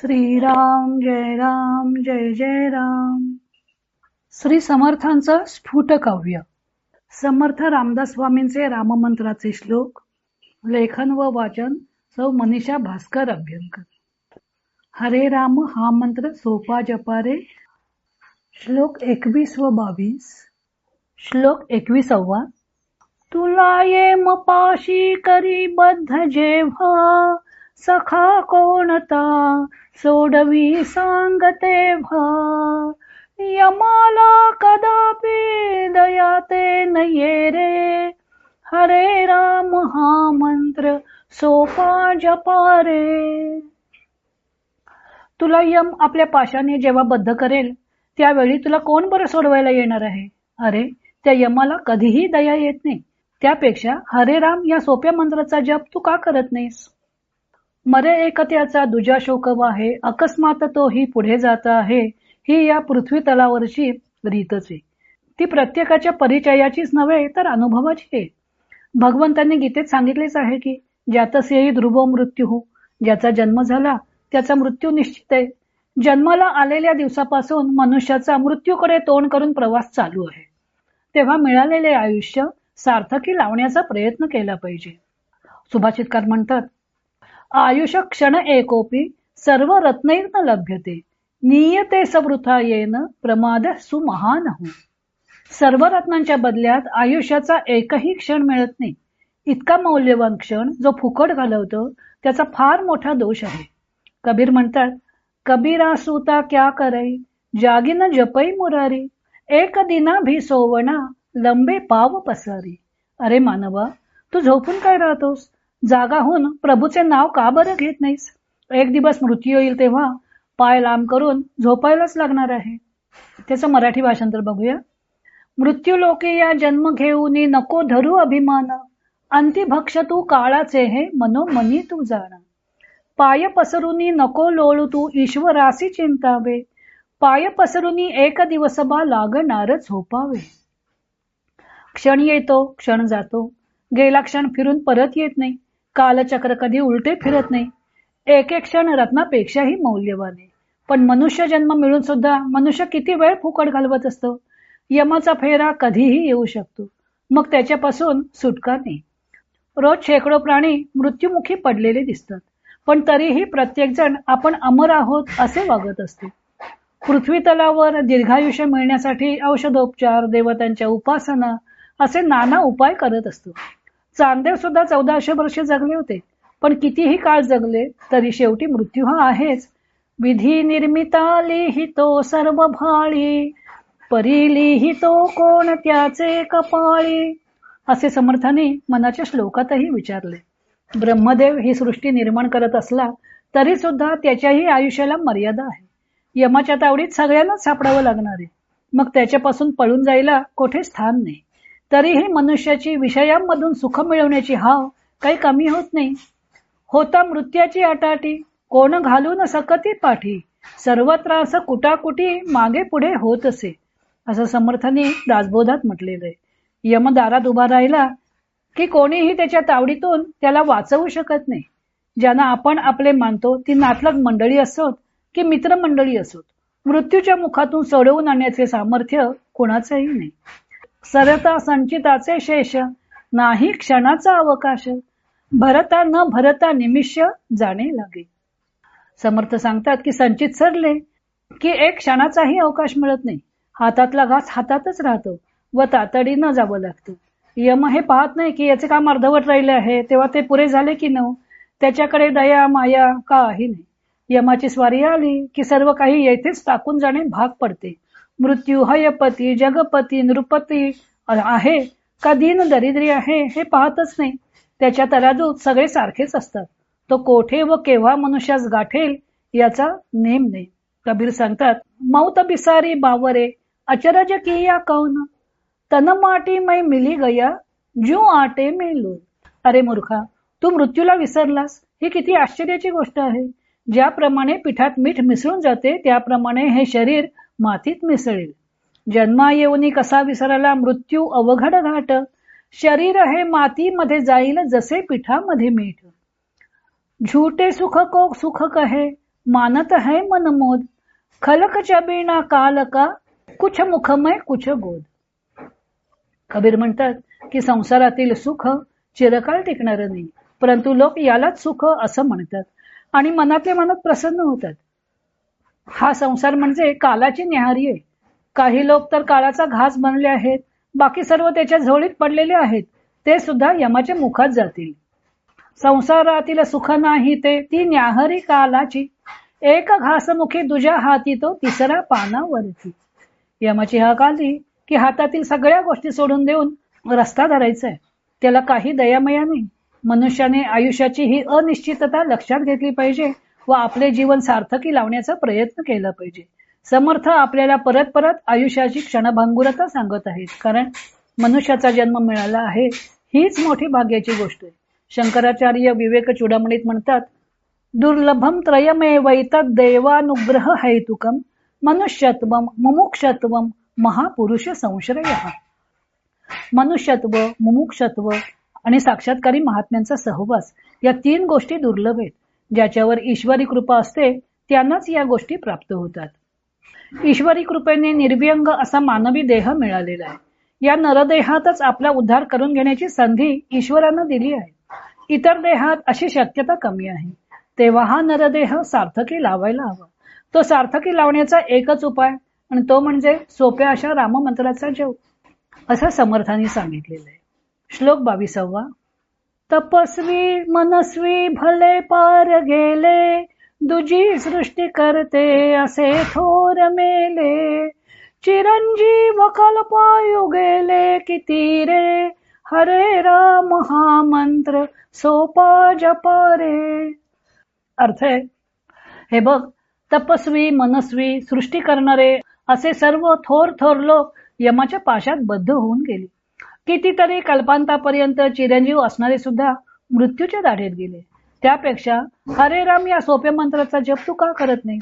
श्रीराम जय जय राम. श्री समर्थांचं स्फुट काव्य. समर्थ रामदास स्वामींचे राममंत्राचे श्लोक. लेखन व वाचन सौ मनीषा भास्कर अभ्यंकर. हरे राम हा मंत्र सोपा जपारे. श्लोक 21 व 22. श्लोक 21. तुला येम पाशी करी बद्ध जेव्हा, सखा कोणता सोडवी सांग तेव्हा. यमाला कदापि दया ते न ये रे, हरे राम हा मंत्र सोपा जपा रे. तुला यम आपल्या पाशाने जेव्हा बद्ध करेल त्यावेळी तुला कोण बरं सोडवायला येणार आहे. अरे त्या यमाला कधीही दया येत नाही. त्यापेक्षा हरे राम या सोप्या मंत्राचा जप तू का करत नाहीस. मरे एकत्याचा दुजा शोक वाहे, अकस्मात तोही पुढे जात आहे. ही या पृथ्वी तलावरची रीतच आहे. ती प्रत्येकाच्या परिचयाचीच नव्हे तर अनुभवाची आहे. भगवंतांनी गीतेत सांगितलेच आहे की ज्यातस्येही ध्रुवो मृत्यू, ज्याचा जन्म झाला त्याचा मृत्यू निश्चित आहे. जन्माला आलेल्या दिवसापासून मनुष्याचा मृत्यूकडे तोंड करून प्रवास चालू आहे. तेव्हा मिळालेले आयुष्य सार्थकी लावण्याचा प्रयत्न केला पाहिजे. सुभाषितकार म्हणतात, आयुष क्षण एकोपी सर्व रत्नैर्न लभ्यते, नियते सवृथा येन प्रमाद सुमहानहु. सर्व रत्नांच्या बदल्यात आयुष्याचा एकही क्षण मिळत नाही. इतका मौल्यवान क्षण जो फुकट घालवतो त्याचा फार मोठा दोष आहे. कबीर म्हणतात, कबीरा सूता क्या करई, जागिन जपई मुरारी. एक दिना भी सोवना, लंबे पाव पसारी. अरे मानवा, तू झोपून काय राहतोस. जागा होऊन प्रभूचे नाव का बरं घेत नाहीस. एक दिवस मृत्यू येईल तेव्हा पाय लांब करून झोपायलाच लागणार आहे. त्याचं मराठी भाषांतर बघूया. मृत्यू लोके या जन्म घेऊनी नको धरू अभिमान, अंती भक्ष तू काळाचे हे मनोमनी तू जाण. पाय पसरुनी नको लोळू तू ईश्वरासी चिंतावे, पाय पसरुनी एक दिवस बा लागणार झोपावे. क्षण येतो क्षण जातो, गेला क्षण फिरून परत येत नाही. कालचक्र कधी उलटे फिरत नाही. एक एक क्षण रत्नापेक्षाही मौल्यवान आहे. पण मनुष्य जन्म मिळून सुद्धा मनुष्य किती वेळ फुकट घालवत असतो. यमाचा फेरा कधीही येऊ शकतो, मग त्याच्यापासून सुटका नाही. रोज शेकडो प्राणी मृत्युमुखी पडलेले दिसतात, पण तरीही प्रत्येक जण आपण अमर आहोत असे वागत असतो. पृथ्वी तलावर दीर्घायुष्य मिळण्यासाठी औषधोपचार, देवतांच्या उपासना असे नाना उपाय करत असतो. चांगदेव सुद्धा 1400 वर्ष जगले होते, पण कितीही काळ जगले तरी शेवटी मृत्यू हा आहेच. विधी निर्मिता लिहितो सर्व भाळी, परी लिहितो कोण त्याचे कपाळी. असे समर्थांनी मनाच्या श्लोकातही विचारले. ब्रह्मदेव ही सृष्टी निर्माण करत असला तरी सुद्धा त्याच्याही आयुष्याला मर्यादा आहे. यमाच्या तावडीत सगळ्यांनाच सापडावं लागणार आहे. मग त्याच्यापासून पळून जायला कोठे स्थान नाही. तरीही मनुष्याची विषयांमधून सुख मिळवण्याची हाव काही कमी होत नाही. होता मृत्याची अटाटी, कोण घालून सकती पाठी. सर्व त्रास कुटाकुटी मागे पुढे होत असे, असं समर्थांनी दासबोधात म्हटलेलं आहे. यम दारात उभा राहिला की कोणीही त्याच्या तावडीतून त्याला वाचवू शकत नाही. ज्यांना आपण आपले मानतो ती नातलग मंडळी असोत की मित्रमंडळी असोत, मृत्यूच्या मुखातून सोडवून आणण्याचे सामर्थ्य कोणाचंही नाही. सरता संचिताचे शेष, नाही क्षणाचा अवकाश. भरता न भरता निमिष जाणे लागे. समर्थ सांगतात की संचित सरले की एक क्षणाचाही अवकाश मिळत नाही. हातातला घास हातातच राहतो व तातडीनं जावं लागतं. यम हे पाहत नाही की याचे काम अर्धवट राहिले आहे तेव्हा ते पुरे झाले की न. त्याच्याकडे दया माया काही नाही. यमाची स्वारी आली की सर्व काही येथेच टाकून जाणे भाग पडते. मृत्यू हयपती जगपती नृपती आहे का दीन दरिद्री आहे हे पाहतच नाही. त्याच्या तराजूत सगळे सारखेच असतात. तो कोठे व केव्हा मनुष्यास गाठेल याचा नेम नाही. कबीर सांगतात, मौत बिसारी बावरे अचरज किया कौन, तन माटी मै मिली गया जू आटे मेलो. अरे मूर्खा, तू मृत्यूला विसरलास ही किती आश्चर्याची गोष्ट आहे. ज्याप्रमाणे पिठात मीठ मिसळून जाते त्याप्रमाणे हे शरीर मातीत मिसळेल. जन्मा येऊनी कसा विसरला मृत्यू अवघड घाट, शरीर हे मातीमध्ये जाईल जसे पिठामध्ये मीठ. झूटे सुख को सुख कहे, मानत है मनमोद, खलक चबीना काल का, कुछ मुखमय कुछ गोद. कबीर म्हणतात की संसारातील सुख चिरकाळ टिकणार नाही, परंतु लोक यालाच सुख असं म्हणतात आणि मनातल्या मनात प्रसन्न होतात. हा संसार म्हणजे कालाची न्याहारी आहे. काही लोक तर काळाचा घास बनले आहेत, बाकी सर्व त्याच्या झोळीत पडलेले आहेत, ते सुद्धा यमाच्या मुखात जातील. संसारातील सुख नाही ते ती न्याहारी कालाची, एक घासमुखी दुजा हाती तो तिसरा पानावरती. यमाची हाक आली की हातातील सगळ्या गोष्टी सोडून देऊन रस्ता धरायचा आहे. त्याला काही दयामया नाही. मनुष्याने आयुष्याची ही अनिश्चितता लक्षात घेतली पाहिजे व आपले जीवन सार्थकी लावण्याचा प्रयत्न केला पाहिजे. समर्थ आपल्याला परत परत आयुष्याची क्षणभंगुरता सांगत आहेत, कारण मनुष्याचा जन्म मिळाला आहे हीच मोठी भाग्याची गोष्ट आहे. शंकराचार्य विवेक चूडामणीत म्हणतात, दुर्लभम त्रयमेवैतद् देवानुग्रह हेतुकम मनुष्यत्वम मुमुक्षत्वम महापुरुष संश्रयः. मनुष्यत्व, मुमुक्षत्व आणि साक्षात्कारी महात्म्यांचा सहवास या तीन गोष्टी दुर्लभ आहेत. ज्याच्यावर ईश्वरी कृपा असते त्यांनाच या गोष्टी प्राप्त होतात. ईश्वरी कृपेने निर्व्यंग असा मानवी देह मिळालेला आहे. या नरदेहातच आपला उद्धार करून घेण्याची संधी ईश्वरानं दिली आहे. इतर देहात अशी शक्यता कमी आहे. तेव्हा हा नरदेह सार्थकी लावायला हवा. तो सार्थकी लावण्याचा एकच उपाय आणि तो म्हणजे सोप्या अशा राममंत्राचा जप, असं समर्थांनी सांगितलेलं आहे. श्लोक 22. तपस्वी मनस्वी भले पार गेले, दुजी सृष्टी करते असे थोर मेले, चिरंजीव कल्पायु गेले किती रे, हरे राम हा मंत्र सोपा जपा रे. अर्थ आहे, हे बघ, तपस्वी मनस्वी सृष्टी करणारे असे सर्व थोर थोर लोक यमाच्या पाशात बद्ध होऊन गेले. कितीतरी कल्पांतापर्यंत चिरंजीव असणारे सुद्धा मृत्यूच्या दाढेत गेले. त्यापेक्षा हरे राम या सोप्या मंत्राचा जप तू का करत नाही?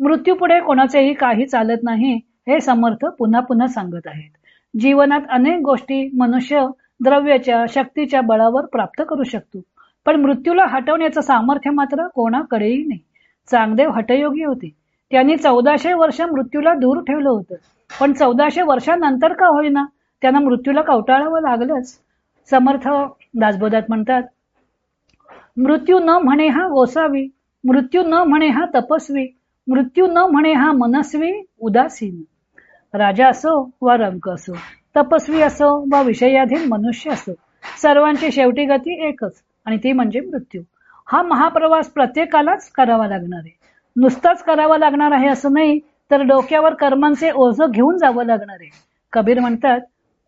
मृत्यू पुढे कोणाचेही काही चालत नाही हे समर्थ पुन्हा पुन्हा सांगत आहेत. जीवनात अनेक गोष्टी मनुष्य द्रव्याच्या शक्तीच्या बळावर प्राप्त करू शकतो, पण मृत्यूला हटवण्याचं सामर्थ्य मात्र कोणाकडेही नाही. चांगदेव हठयोगी होते. त्यांनी 1400 वर्ष मृत्यूला दूर ठेवलं होतं, पण 1400 वर्षानंतर का होईना त्यांना मृत्यूला कवटाळावं लागलंच. समर्थ दासबोधात म्हणतात, मृत्यू न म्हणे हा गोसावी, मृत्यू न म्हणे हा तपस्वी, मृत्यू न म्हणे हा मनस्वी उदासीन. राजा असो वा रंक असो, तपस्वी असो वा विषयाधीन मनुष्य असो, सर्वांची शेवटी गती एकच आणि ती म्हणजे मृत्यू. हा महाप्रवास प्रत्येकालाच करावा लागणार आहे. नुसताच करावा लागणार आहे असं नाही, तर डोक्यावर कर्मांचे ओझं घेऊन जावं लागणार आहे. कबीर म्हणतात,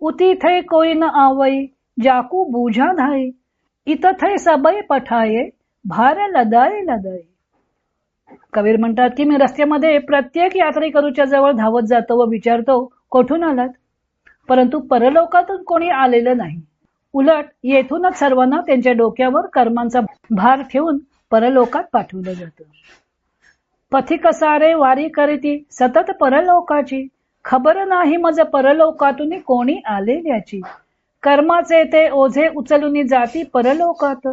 उती थे कोई न आवई, जाकू बुझा धाई, इत थे सबई पठाये, भार लदाई लदाई. कबीर म्हणतात की मी रस्त्यामध्ये प्रत्येक यात्रेकरूच्या जवळ धावत जातो व विचारतो, कोठून आलात? परंतु परलोकातून कोणी आलेलं नाही. उलट येथूनच सर्वांना त्यांच्या डोक्यावर कर्मांचा भार ठेवून परलोकात पाठवलं जातं. पथिक सारे वारी करीती सतत परलोकाची, खबर नाही मज परलोकातून कोणी आलेल्याची, कर्माचे ते ओझे उचलून जाती परलोकात,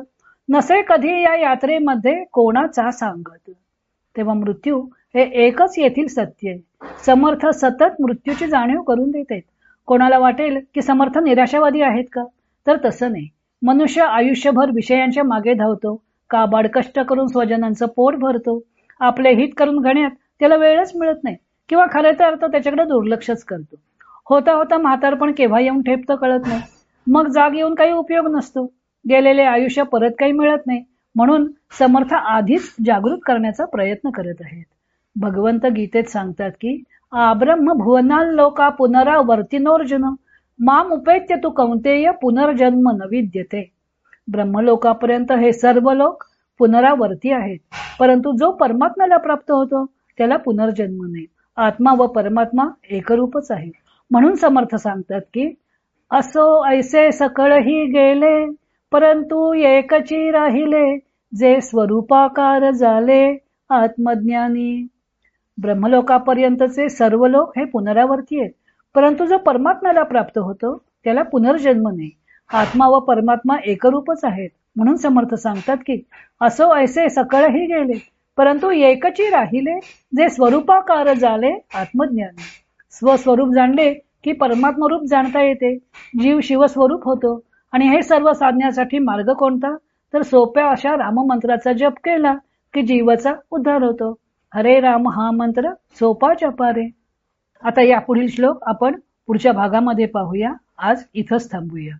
नसे कधी या यात्रेमध्ये कोणाचा सांगत. तेव्हा मृत्यू हे एकच येथील सत्य आहे. समर्थ सतत मृत्यूची जाणीव करून देत आहेत. कोणाला वाटेल की समर्थ निराशावादी आहेत का? तर तसं नाही. मनुष्य आयुष्यभर विषयांच्या मागे धावतो, काबाड कष्ट करून स्वजनांचं पोट भरतो, आपले हित करून घेण्यात त्याला वेळच मिळत नाही, किंवा खरे तर तो त्याच्याकडे दुर्लक्षच करतो. होता होता म्हातारपण केव्हा येऊन ठेपतं कळत नाही. मग जाग येऊन काही उपयोग नसतो. गेलेले आयुष्य परत काही मिळत नाही. म्हणून समर्थ आधीच जागृत करण्याचा प्रयत्न करत आहेत. भगवंत गीतेत सांगतात की आब्रह्म भुवनाल लोका पुनरावर्तिनोर्जुन, माम उपेत्य तू कौंतेय पुनर्जन्म न विद्यते. ब्रह्मलोकापर्यंत हे सर्व लोक पुनरावर्ती आहेत, परंतु जो परमात्म्याला प्राप्त होतो त्याला पुनर्जन्म नाही. आत्मा व परमात्मा एकरूपच आहे. म्हणून समर्थ सांगतात की असो ऐसे सकळही गेले, परंतु एकची राहिले, जे स्वरूपाकार झाले आत्मज्ञानी. ब्रह्मलोकापर्यंतचे सर्व लोक हे पुनरावर्ती आहेत, परंतु जो परमात्म्याला प्राप्त होतो त्याला पुनर्जन्म नाही. आत्मा व परमात्मा एकरूपच आहेत. म्हणून समर्थ सांगतात की असो ऐसे सकळही गेले, परंतु एकची राहिले जे स्वरूपाकार झाले आत्मज्ञानी. स्वस्वरूप जाणले की परमात्म रूप जाणता येते. जीव शिवस्वरूप होतो. आणि हे सर्व साधण्यासाठी मार्ग कोणता? तर सोप्या अशा राममंत्राचा जप केला की जीवाचा उद्धार होतो. हरे राम हा मंत्र सोपा जपारे. आता या पुढील श्लोक आपण पुढच्या भागामध्ये पाहूया. आज इथंच थांबूया.